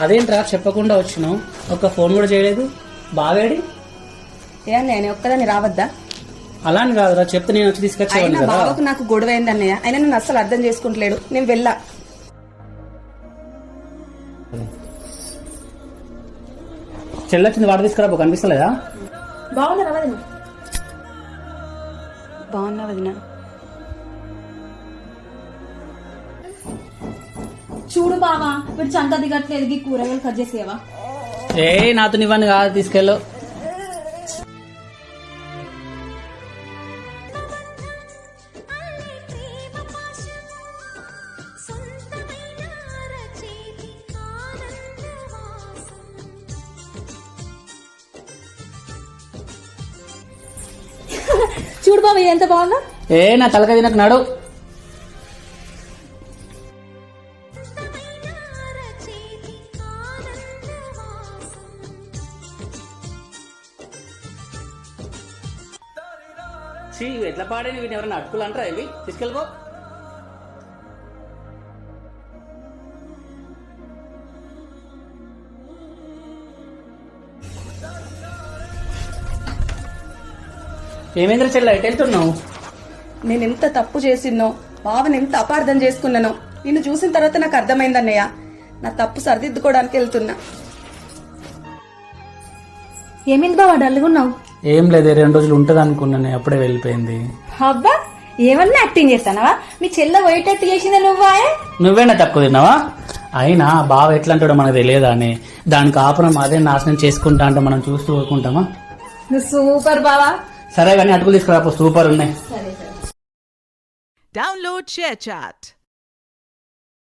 అదేంట్రా చెప్పకుండా వచ్చినావు, ఒక్క ఫోన్ కూడా చేయలేదు. బావేడి? ఏ నేను ఒక్కదాన్ని రావద్దా? అలా అని కాదురా, చెప్తే నేను వచ్చి తీసుకొచ్చేవాడిని అయినా కదా. బావకు నాకు గొడవ అయింది అన్నయ్య. అయినా నన్ను అస్సలు అర్థం చేసుకుంటలేడు. నేను వెళ్ళా. చెల్లొచ్చింది, వాడు తీసుకురా, కనిపిస్తలేదా? బాగున్నా వదిన. బాగున్నా వదిన. చూడు బావా, వీడు చంక దిగట్లేదు, ఈ కూరగాయలు కట్ చేసేవా? ఏ నాతో ఇవన్నీ కాదు, తీసుకెళ్ళు. చూడు బావా ఎంత బాగుందా. ఏ నా తలక తినకు, నాడు. ఎట్లా పాడే వీటిని ఎవరైనా అటుకులు అంటారా? ఇవి తీసుకెళ్ళిపో. ఏమేంద్ర చెల్ల, ఎటు వెళ్తున్నావు? నేను ఎంత తప్పు చేసిన్నో, బావని ఎంత అపార్థం చేసుకున్నానో నిన్ను చూసిన తర్వాత నాకు అర్థమైంది అన్నయ్య. నా తప్పు సరిదిద్దుకోవడానికి వెళ్తున్నా. ఏమైంది బావా డల్గున్నావు? ఏం లేదు, 2 రోజులు ఉంటది అనుకున్నాను, అప్పుడే వెళ్ళిపోయింది. అబ్బా ఏమన్నా యాక్టింగ్ చేస్తానవా? మీ చెల్ల పోయేటట్టు చేసిందా నువ్వా? నువ్వేనా తక్కువ తిన్నావా? అయినా బావ ఎట్లా అంటాడో మనకు తెలియదా అని, దాని కాపురం అదే నాశనం చేసుకుంటా అంటే మనం చూస్తూ ఊరుకుంటామా? నువ్వు సూపర్ బావా. సరే కానీ అటుకులు తీసుకురా, సూపర్ ఉన్నాయి. సరే సరే. Download ShareChat.